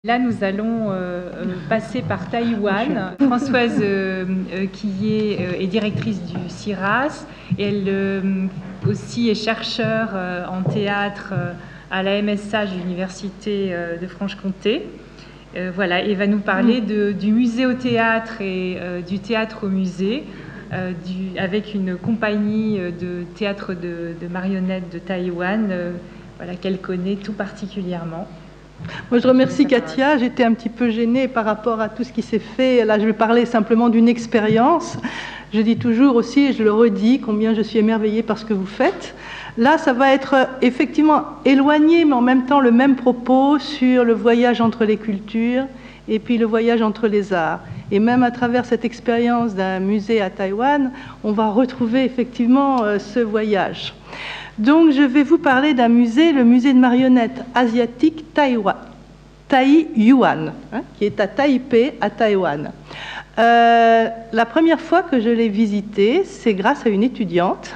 Là, nous allons passer par Taïwan. Françoise Quillet est directrice du CIRAS et elle aussi est chercheure en théâtre à la MSA de l'Université de Franche-Comté. Voilà, et va nous parler du musée au théâtre et du théâtre au musée, avec une compagnie de théâtre de marionnettes de Taïwan, voilà, qu'elle connaît tout particulièrement. Moi, je remercie Katia. J'étais un petit peu gênée par rapport à tout ce qui s'est fait. Là, je vais parler simplement d'une expérience. Je dis toujours aussi, et je le redis, combien je suis émerveillée par ce que vous faites. Là, ça va être effectivement éloigné, mais en même temps le même propos sur le voyage entre les cultures et puis le voyage entre les arts. Et même à travers cette expérience d'un musée à Taïwan, on va retrouver effectivement ce voyage. Donc, je vais vous parler d'un musée, le musée de marionnettes asiatique Taiyuan, qui est à Taipei, à Taïwan. La première fois que je l'ai visité, c'est grâce à une étudiante.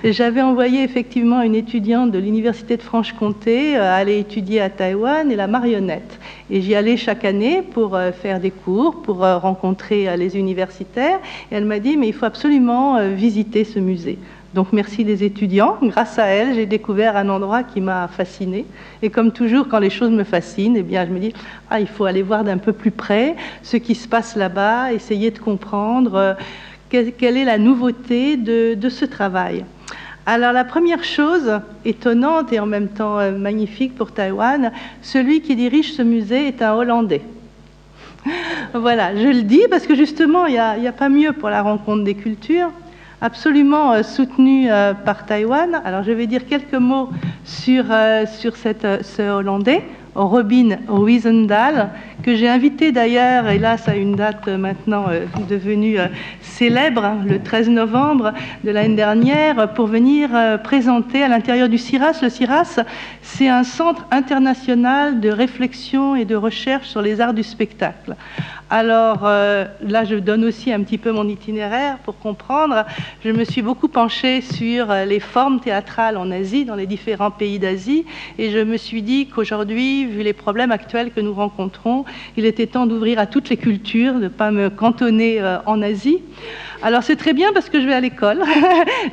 J'avais envoyé effectivement une étudiante de l'Université de Franche-Comté aller étudier à Taïwan et la marionnette. Et j'y allais chaque année pour faire des cours, pour rencontrer les universitaires. Et elle m'a dit, mais il faut absolument visiter ce musée. Donc merci les étudiants. Grâce à elle, j'ai découvert un endroit qui m'a fascinée. Et comme toujours, quand les choses me fascinent, eh bien, je me dis, il faut aller voir d'un peu plus près ce qui se passe là-bas, essayer de comprendre quelle est la nouveauté de ce travail. Alors la première chose étonnante et en même temps magnifique pour Taïwan, celui qui dirige ce musée est un Hollandais. Voilà, je le dis parce que justement, il n'y a pas mieux pour la rencontre des cultures. Absolument soutenu par Taïwan. Alors je vais dire quelques mots sur ce Hollandais, Robin Wijsendaal, que j'ai invité d'ailleurs, et là ça a une date maintenant devenue célèbre, le 13 novembre de l'année dernière, pour venir présenter à l'intérieur du CIRAS. Le CIRAS, c'est un centre international de réflexion et de recherche sur les arts du spectacle. Alors là, je donne aussi un petit peu mon itinéraire pour comprendre. Je me suis beaucoup penchée sur les formes théâtrales en Asie, dans les différents pays d'Asie, et je me suis dit qu'aujourd'hui, vu les problèmes actuels que nous rencontrons, il était temps d'ouvrir à toutes les cultures, de ne pas me cantonner en Asie. Alors c'est très bien parce que je vais à l'école,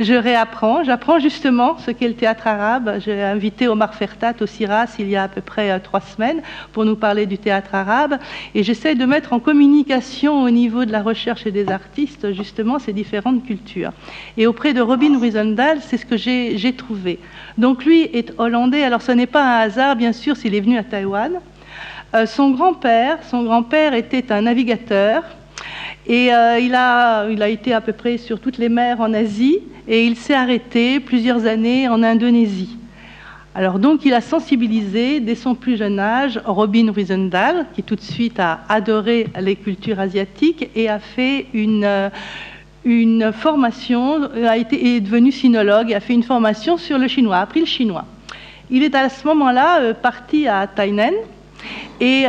je réapprends, j'apprends justement ce qu'est le théâtre arabe. J'ai invité Omar Fertat au CIRAS il y a à peu près 3 semaines pour nous parler du théâtre arabe, et j'essaie de mettre en communication au niveau de la recherche et des artistes justement ces différentes cultures. Et auprès de Robin Wijsendaal, c'est ce que j'ai trouvé. Donc lui est hollandais, alors ce n'est pas un hasard bien sûr s'il est venu à Taïwan. Son grand-père était un navigateur. Et il a été à peu près sur toutes les mers en Asie et il s'est arrêté plusieurs années en Indonésie. Alors donc il a sensibilisé dès son plus jeune âge Robin Wijsendaal, qui tout de suite a adoré les cultures asiatiques et a fait une formation, est devenu sinologue, a fait une formation sur le chinois, a appris le chinois. Il est à ce moment-là parti à Tainan et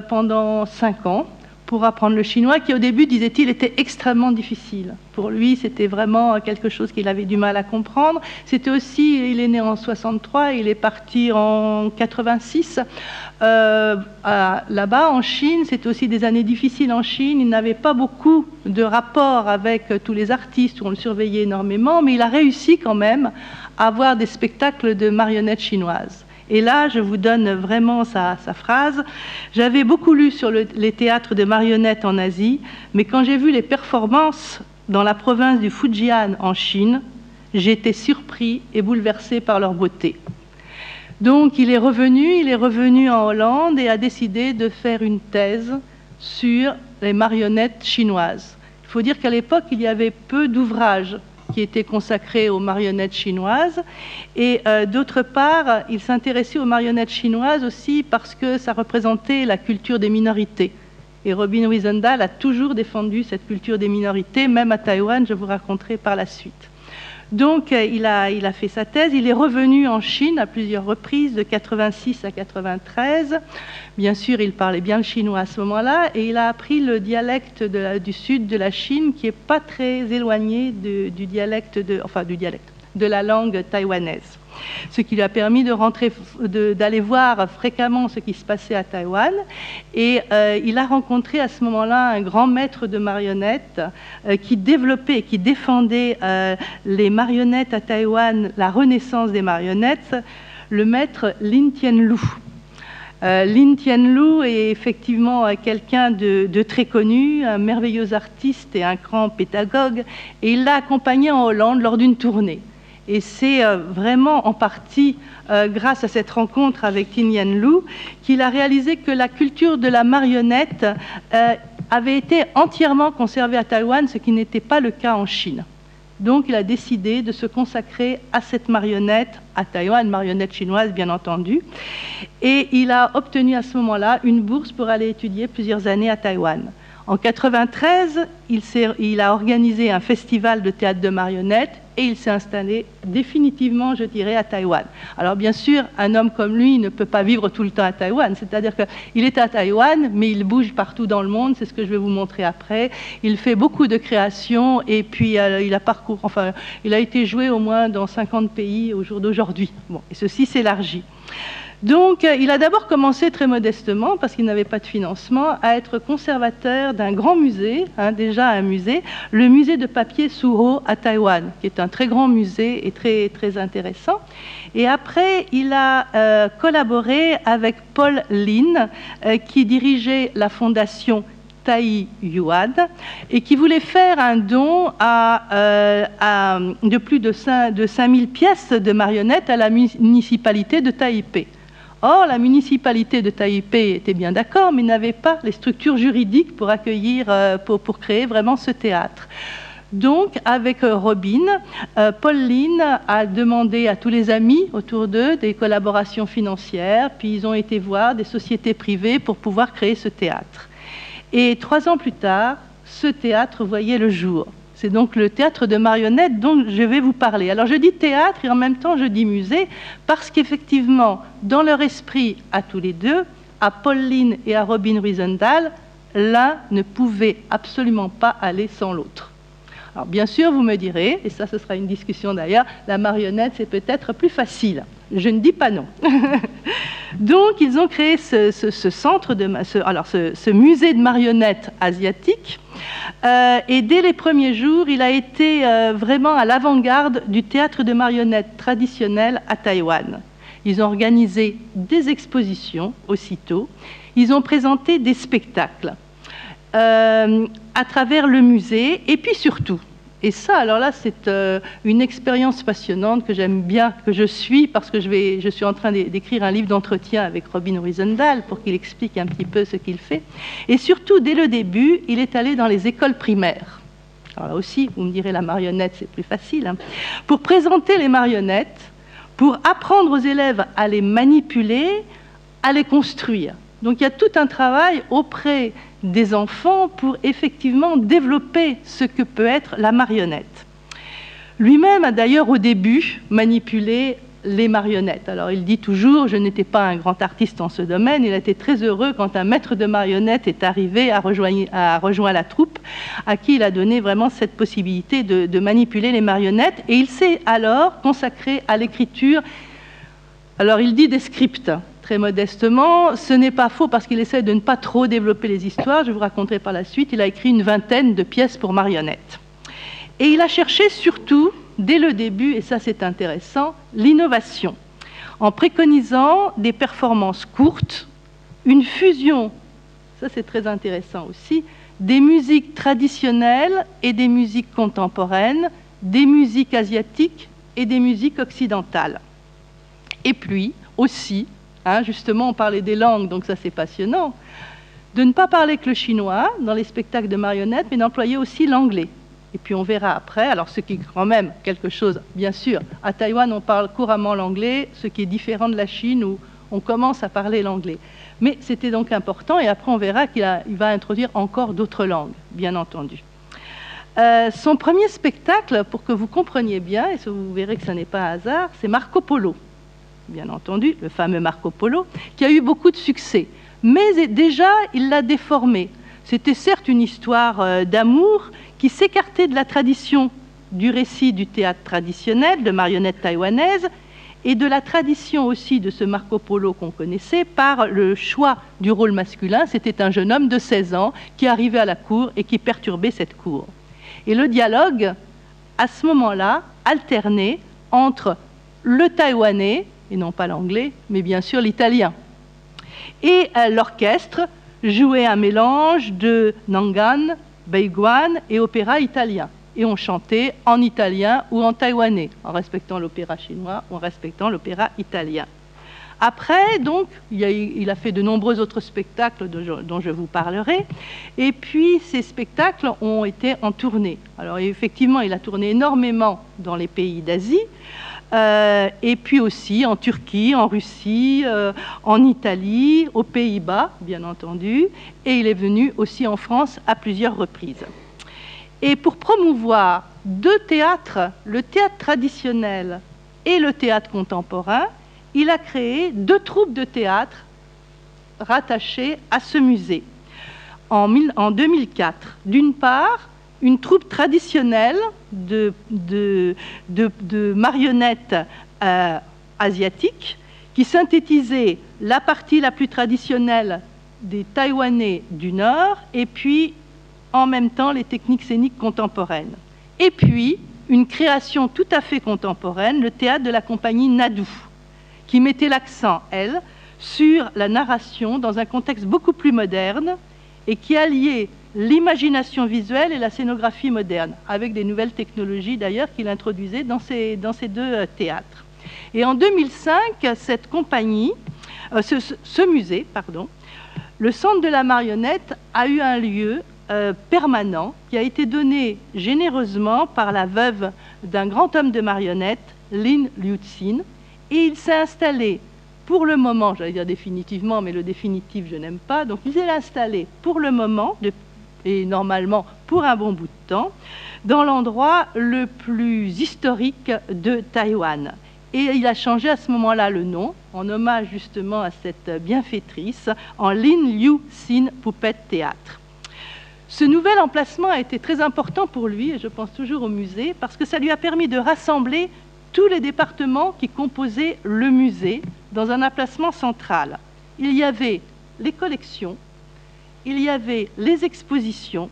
pendant 5 ans, pour apprendre le chinois, qui au début, disait-il, était extrêmement difficile. Pour lui, c'était vraiment quelque chose qu'il avait du mal à comprendre. C'était aussi, il est né en 63, il est parti en 86. Là-bas, en Chine, c'était aussi des années difficiles en Chine. Il n'avait pas beaucoup de rapport avec tous les artistes, où on le surveillait énormément, mais il a réussi quand même à avoir des spectacles de marionnettes chinoises. Et là, je vous donne vraiment sa phrase. J'avais beaucoup lu sur les théâtres de marionnettes en Asie, mais quand j'ai vu les performances dans la province du Fujian en Chine, j'ai été surpris et bouleversé par leur beauté. Donc il est revenu en Hollande et a décidé de faire une thèse sur les marionnettes chinoises. Il faut dire qu'à l'époque, il y avait peu d'ouvrages qui était consacré aux marionnettes chinoises. Et d'autre part, il s'intéressait aux marionnettes chinoises aussi parce que ça représentait la culture des minorités. Et Robin Wijsendaal a toujours défendu cette culture des minorités, même à Taïwan, je vous raconterai par la suite. Donc, il a fait sa thèse. Il est revenu en Chine à plusieurs reprises, de 86 à 93. Bien sûr, il parlait bien le chinois à ce moment-là, et il a appris le dialecte du sud de la Chine, qui n'est pas très éloigné du dialecte de la langue taïwanaise. ce qui lui a permis d'aller voir fréquemment ce qui se passait à Taïwan. Et il a rencontré à ce moment-là un grand maître de marionnettes qui développait, qui défendait les marionnettes à Taïwan, la renaissance des marionnettes, le maître Lin Tianlu. Lin Tianlu est effectivement quelqu'un de très connu, un merveilleux artiste et un grand pédagogue, et il l'a accompagné en Hollande lors d'une tournée. Et c'est vraiment en partie grâce à cette rencontre avec Lin Tianlu qu'il a réalisé que la culture de la marionnette avait été entièrement conservée à Taïwan, ce qui n'était pas le cas en Chine. Donc il a décidé de se consacrer à cette marionnette à Taïwan, marionnette chinoise bien entendu, et il a obtenu à ce moment-là une bourse pour aller étudier plusieurs années à Taïwan. En 1993, il a organisé un festival de théâtre de marionnettes et il s'est installé définitivement, je dirais, à Taïwan. Alors bien sûr, un homme comme lui ne peut pas vivre tout le temps à Taïwan, c'est-à-dire qu'il est à Taïwan, mais il bouge partout dans le monde, c'est ce que je vais vous montrer après. Il fait beaucoup de créations et puis il a été joué au moins dans 50 pays au jour d'aujourd'hui. Bon, et ceci s'élargit. Donc, il a d'abord commencé très modestement, parce qu'il n'avait pas de financement, à être conservateur d'un grand musée, déjà un musée, le musée de papier Suho à Taïwan, qui est un très grand musée et très, très intéressant. Et après, il a collaboré avec Paul Lin, qui dirigeait la fondation Taiyuan et qui voulait faire un don de plus de 5000 pièces de marionnettes à la municipalité de Taipei. Or, la municipalité de Taipei était bien d'accord, mais n'avait pas les structures juridiques pour accueillir, pour créer vraiment ce théâtre. Donc, avec Robin, Paul Lin a demandé à tous les amis autour d'eux des collaborations financières, puis ils ont été voir des sociétés privées pour pouvoir créer ce théâtre. Et 3 ans plus tard, ce théâtre voyait le jour. C'est donc le théâtre de marionnettes dont je vais vous parler. Alors je dis théâtre et en même temps je dis musée, parce qu'effectivement, dans leur esprit à tous les deux, à Paul Lin et à Robin Ruizendahl, l'un ne pouvait absolument pas aller sans l'autre. Alors bien sûr, vous me direz, et ça ce sera une discussion d'ailleurs, la marionnette c'est peut-être plus facile. Je ne dis pas non. Donc ils ont créé ce musée de marionnettes asiatiques. Et dès les premiers jours, il a été vraiment à l'avant-garde du théâtre de marionnettes traditionnel à Taïwan. Ils ont organisé des expositions aussitôt. Ils ont présenté des spectacles à travers le musée. Et puis surtout, et ça, alors là, c'est une expérience passionnante que j'aime bien, que je suis, parce que je suis en train d'écrire un livre d'entretien avec Robin Ruizendahl pour qu'il explique un petit peu ce qu'il fait. Et surtout, dès le début, il est allé dans les écoles primaires. Alors là aussi, vous me direz, la marionnette, c'est plus facile. Pour présenter les marionnettes, pour apprendre aux élèves à les manipuler, à les construire. Donc il y a tout un travail auprès des enfants pour effectivement développer ce que peut être la marionnette. Lui-même a d'ailleurs au début manipulé les marionnettes. Alors il dit toujours, je n'étais pas un grand artiste en ce domaine, il a été très heureux quand un maître de marionnettes est arrivé, a rejoint la troupe, à qui il a donné vraiment cette possibilité de manipuler les marionnettes, et il s'est alors consacré à l'écriture. Alors il dit des scripts. Très modestement, ce n'est pas faux parce qu'il essaie de ne pas trop développer les histoires. Je vous raconterai par la suite. Il a écrit une 20aine de pièces pour marionnettes. Et il a cherché surtout, dès le début, et ça c'est intéressant, l'innovation, en préconisant des performances courtes, une fusion, ça c'est très intéressant aussi, des musiques traditionnelles et des musiques contemporaines, des musiques asiatiques et des musiques occidentales. Et puis aussi, justement, on parlait des langues, donc ça c'est passionnant, de ne pas parler que le chinois dans les spectacles de marionnettes, mais d'employer aussi l'anglais. Et puis on verra après, alors ce qui est quand même quelque chose, bien sûr, à Taïwan on parle couramment l'anglais, ce qui est différent de la Chine où on commence à parler l'anglais. Mais c'était donc important, et après on verra qu'il va introduire encore d'autres langues, bien entendu. Son premier spectacle, pour que vous compreniez bien, et vous verrez que ce n'est pas un hasard, c'est Marco Polo. Bien entendu, le fameux Marco Polo, qui a eu beaucoup de succès. Mais déjà, il l'a déformé. C'était certes une histoire d'amour qui s'écartait de la tradition du récit du théâtre traditionnel, de marionnettes taïwanaises, et de la tradition aussi de ce Marco Polo qu'on connaissait par le choix du rôle masculin. C'était un jeune homme de 16 ans qui arrivait à la cour et qui perturbait cette cour. Et le dialogue, à ce moment-là, alternait entre le taïwanais, et non pas l'anglais, mais bien sûr l'italien. Et l'orchestre jouait un mélange de nangan, baiguan et opéra italien. Et on chantait en italien ou en taïwanais, en respectant l'opéra chinois ou en respectant l'opéra italien. Après, donc, il a fait de nombreux autres spectacles dont je vous parlerai. Et puis, ces spectacles ont été en tournée. Alors, effectivement, il a tourné énormément dans les pays d'Asie, et puis aussi en Turquie, en Russie, en Italie, aux Pays-Bas, bien entendu. Et il est venu aussi en France à plusieurs reprises. Et pour promouvoir deux théâtres, le théâtre traditionnel et le théâtre contemporain, il a créé deux troupes de théâtre rattachées à ce musée. En 2004, d'une part, une troupe traditionnelle de marionnettes asiatiques qui synthétisait la partie la plus traditionnelle des Taïwanais du Nord et puis en même temps les techniques scéniques contemporaines. Et puis, une création tout à fait contemporaine, le théâtre de la compagnie Nadou, qui mettait l'accent, elle, sur la narration dans un contexte beaucoup plus moderne et qui alliait l'imagination visuelle et la scénographie moderne, avec des nouvelles technologies d'ailleurs qu'il introduisait dans ces deux théâtres. Et en 2005, cette compagnie, ce musée, le Centre de la marionnette a eu un lieu permanent qui a été donné généreusement par la veuve d'un grand homme de marionnette, Lin Liu-Tsin, et il s'est installé pour le moment, j'allais dire définitivement, mais le définitif je n'aime pas, donc il s'est installé pour le moment, et normalement pour un bon bout de temps, dans l'endroit le plus historique de Taïwan. Et il a changé à ce moment-là le nom, en hommage justement à cette bienfaitrice, en Lin Liu-Tsin Puppet Théâtre. Ce nouvel emplacement a été très important pour lui, et je pense toujours au musée, parce que ça lui a permis de rassembler tous les départements qui composaient le musée dans un emplacement central. Il y avait les collections, il y avait les expositions,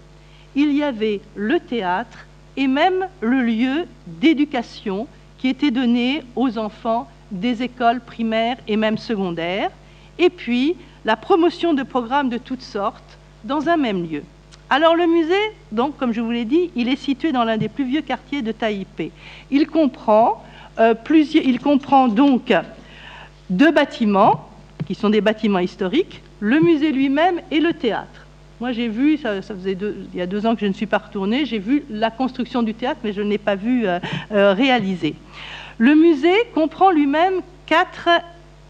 il y avait le théâtre et même le lieu d'éducation qui était donné aux enfants des écoles primaires et même secondaires, et puis la promotion de programmes de toutes sortes dans un même lieu. Alors le musée, donc, comme je vous l'ai dit, il est situé dans l'un des plus vieux quartiers de Taipei. Il comprend donc deux bâtiments, qui sont des bâtiments historiques, le musée lui-même et le théâtre. Moi j'ai vu, ça faisait il y a 2 ans que je ne suis pas retournée, j'ai vu la construction du théâtre, mais je ne l'ai pas vu réalisée. Le musée comprend lui-même 4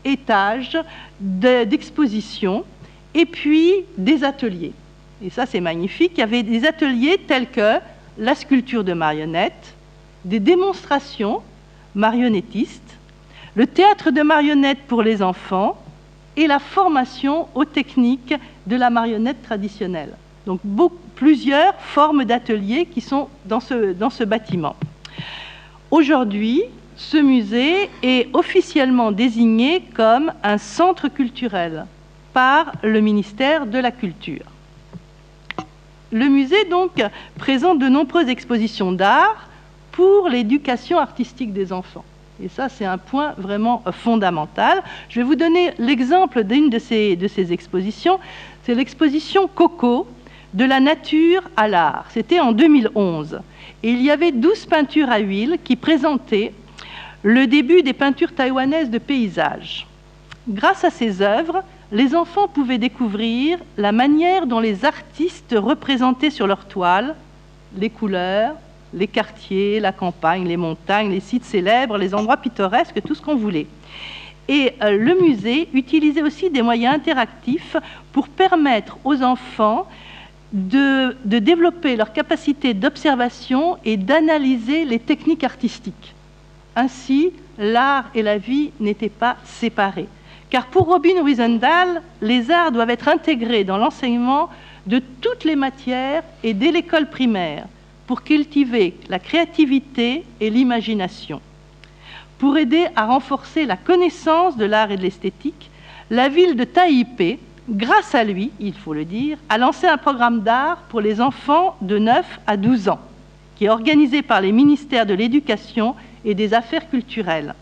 étages d'exposition et puis des ateliers. Et ça, c'est magnifique. Il y avait des ateliers tels que la sculpture de marionnettes, des démonstrations marionnettistes, le théâtre de marionnettes pour les enfants et la formation aux techniques de la marionnette traditionnelle. Donc, plusieurs formes d'ateliers qui sont dans ce bâtiment. Aujourd'hui, ce musée est officiellement désigné comme un centre culturel par le ministère de la Culture. Le musée, donc, présente de nombreuses expositions d'art pour l'éducation artistique des enfants. Et ça, c'est un point vraiment fondamental. Je vais vous donner l'exemple d'une de ces expositions. C'est l'exposition Coco, de la nature à l'art. C'était en 2011. Et il y avait 12 peintures à huile qui présentaient le début des peintures taïwanaises de paysages. Grâce à ces œuvres, les enfants pouvaient découvrir la manière dont les artistes représentaient sur leur toile les couleurs, les quartiers, la campagne, les montagnes, les sites célèbres, les endroits pittoresques, tout ce qu'on voulait. Et le musée utilisait aussi des moyens interactifs pour permettre aux enfants de développer leur capacité d'observation et d'analyser les techniques artistiques. Ainsi, l'art et la vie n'étaient pas séparés. Car pour Robin Wiesenthal, les arts doivent être intégrés dans l'enseignement de toutes les matières et dès l'école primaire pour cultiver la créativité et l'imagination. pour aider à renforcer la connaissance de l'art et de l'esthétique, la ville de Taipei, grâce à lui, il faut le dire, a lancé un programme d'art pour les enfants de 9 à 12 ans, qui est organisé par les ministères de l'Éducation et des Affaires culturelles.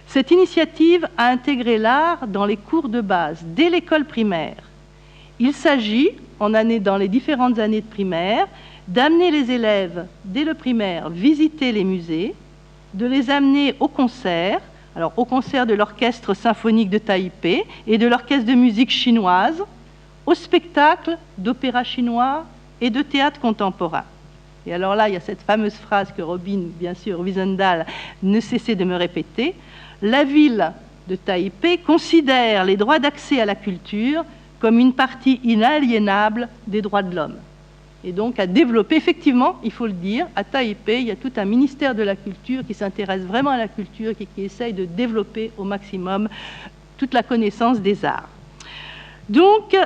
Cette initiative a intégré l'art dans les cours de base, dès l'école primaire. Il s'agit, dans les différentes années de primaire, d'amener les élèves, dès le primaire, visiter les musées, de les amener au concert, alors au concert de l'orchestre symphonique de Taipei et de l'orchestre de musique chinoise, au spectacle d'opéra chinois et de théâtre contemporain. Et alors là, il y a cette fameuse phrase que Robin, bien sûr, Wiesenthal, ne cessait de me répéter. La ville de Taipei considère les droits d'accès à la culture comme une partie inaliénable des droits de l'homme. Et donc à développer, effectivement, il faut le dire, à Taipei, il y a tout un ministère de la culture qui s'intéresse vraiment à la culture, qui essaye de développer au maximum toute la connaissance des arts. Donc,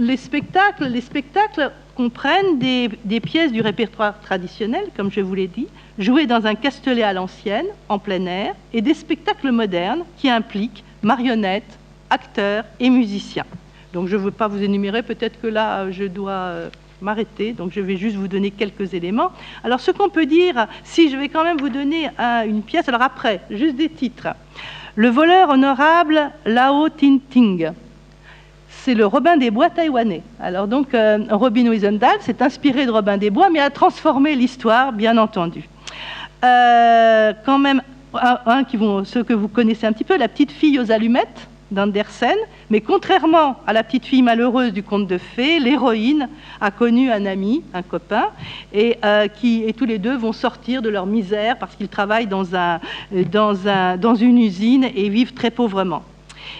les spectacles comprennent des pièces du répertoire traditionnel, comme je vous l'ai dit, jouées dans un castelet à l'ancienne, en plein air, et des spectacles modernes qui impliquent marionnettes, acteurs et musiciens. Donc je ne veux pas vous énumérer, peut-être que là je dois m'arrêter, donc je vais juste vous donner quelques éléments. Alors ce qu'on peut dire, si je vais quand même vous donner une pièce, alors après, juste des titres. Le voleur honorable Lao Tin-Ting. C'est le Robin des Bois taïwanais. Alors donc Robin Wiesenthal s'est inspiré de Robin des Bois, mais a transformé l'histoire, bien entendu. Quand même, ceux que vous connaissez un petit peu, La petite fille aux allumettes d'Andersen, mais contrairement à La petite fille malheureuse du conte de fées, l'héroïne a connu un ami, un copain, et tous les deux vont sortir de leur misère parce qu'ils travaillent dans une usine et vivent très pauvrement.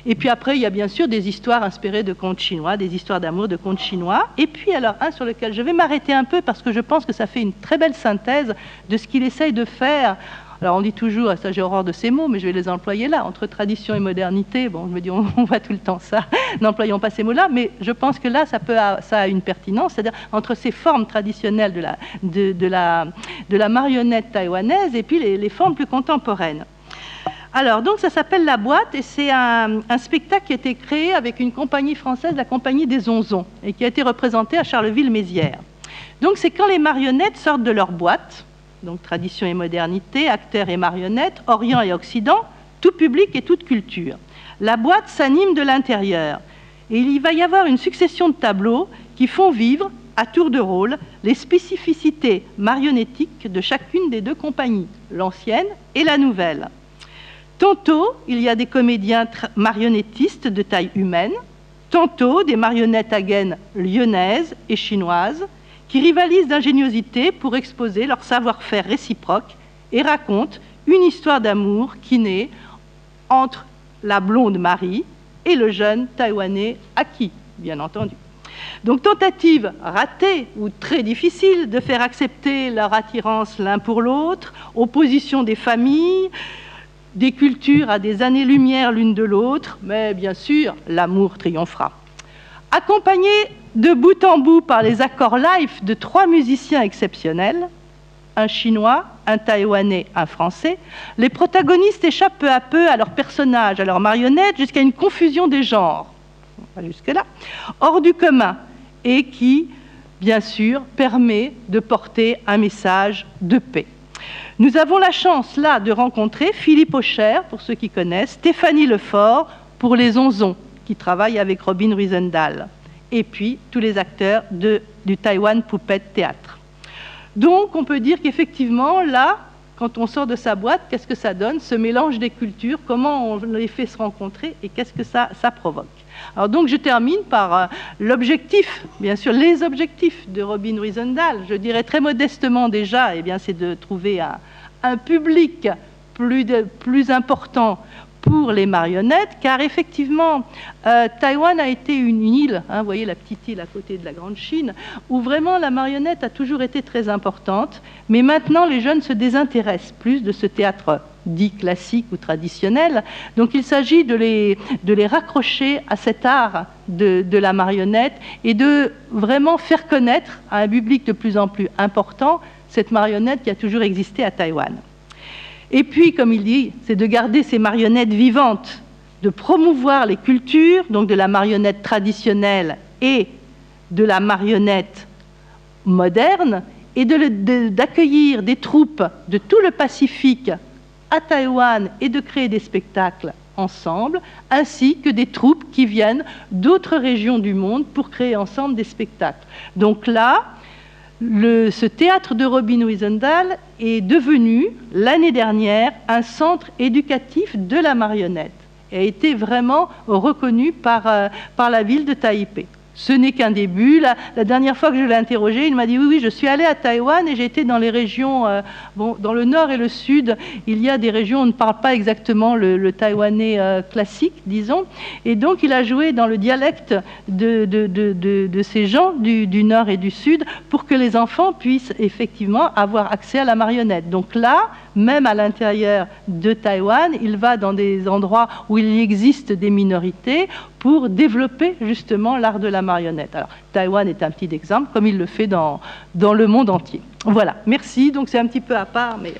Et puis après, il y a bien sûr des histoires inspirées de contes chinois, des histoires d'amour de contes chinois. Et puis alors, un sur lequel je vais m'arrêter un peu parce que je pense que ça fait une très belle synthèse de ce qu'il essaye de faire. Alors on dit toujours, ça j'ai horreur de ces mots, mais je vais les employer là, entre tradition et modernité. Bon, je me dis, on voit tout le temps ça, n'employons pas ces mots-là, mais je pense que là, ça a une pertinence, c'est-à-dire entre ces formes traditionnelles de la marionnette taïwanaise et puis les formes plus contemporaines. Alors, donc, ça s'appelle La Boîte, et c'est un spectacle qui a été créé avec une compagnie française, la Compagnie des Onzons, et qui a été représenté à Charleville-Mézières. Donc, c'est quand les marionnettes sortent de leur boîte, donc tradition et modernité, acteurs et marionnettes, Orient et Occident, tout public et toute culture. La boîte s'anime de l'intérieur, et il va y avoir une succession de tableaux qui font vivre, à tour de rôle, les spécificités marionnettiques de chacune des deux compagnies, l'ancienne et la nouvelle. Tantôt, il y a des comédiens marionnettistes de taille humaine, tantôt des marionnettes à gaines lyonnaises et chinoises qui rivalisent d'ingéniosité pour exposer leur savoir-faire réciproque et racontent une histoire d'amour qui naît entre la blonde Marie et le jeune Taïwanais Aki, bien entendu. Donc, tentative ratée ou très difficile de faire accepter leur attirance l'un pour l'autre, opposition des familles, des cultures à des années-lumière l'une de l'autre, mais bien sûr, l'amour triomphera. Accompagné de bout en bout par les accords live de 3 musiciens exceptionnels, un Chinois, un Taïwanais, un Français, les protagonistes échappent peu à peu à leurs personnages, à leurs marionnettes, jusqu'à une confusion des genres, jusque-là, hors du commun, et qui, bien sûr, permet de porter un message de paix. Nous avons la chance, là, de rencontrer Philippe Aucher, pour ceux qui connaissent, Stéphanie Lefort, pour les Onzons, qui travaillent avec Robin Wiesenthal, et puis tous les acteurs du Taïwan Puppet Théâtre. Donc, on peut dire qu'effectivement, là, quand on sort de sa boîte, qu'est-ce que ça donne, ce mélange des cultures, comment on les fait se rencontrer et qu'est-ce que ça provoque. Alors donc, je termine par l'objectif, bien sûr, les objectifs de Robin Wiesenthal. Je dirais très modestement déjà, eh bien, c'est de trouver un public plus important pour les marionnettes, car effectivement, Taïwan a été une île, vous voyez la petite île à côté de la Grande Chine, où vraiment la marionnette a toujours été très importante, mais maintenant les jeunes se désintéressent plus de ce théâtre dit classique ou traditionnel, donc il s'agit de les raccrocher à cet art de la marionnette et de vraiment faire connaître à un public de plus en plus important cette marionnette qui a toujours existé à Taïwan. Et puis, comme il dit, c'est de garder ces marionnettes vivantes, de promouvoir les cultures, donc de la marionnette traditionnelle et de la marionnette moderne, et d'accueillir des troupes de tout le Pacifique à Taïwan et de créer des spectacles ensemble, ainsi que des troupes qui viennent d'autres régions du monde pour créer ensemble des spectacles. Donc là, ce théâtre de Robin Wiesenthal est devenu, l'année dernière, un centre éducatif de la marionnette et a été vraiment reconnu par la ville de Taipei. Ce n'est qu'un début. La dernière fois que je l'ai interrogé, il m'a dit oui, je suis allé à Taïwan et j'ai été dans les régions, dans le nord et le sud, il y a des régions où on ne parle pas exactement le taïwanais classique, disons, et donc il a joué dans le dialecte de ces gens du nord et du sud pour que les enfants puissent effectivement avoir accès à la marionnette. Donc là, même à l'intérieur de Taïwan, il va dans des endroits où il existe des minorités pour développer justement l'art de la marionnette. Alors, Taïwan est un petit exemple, comme il le fait dans le monde entier. Voilà, merci. Donc c'est un petit peu à part, mais...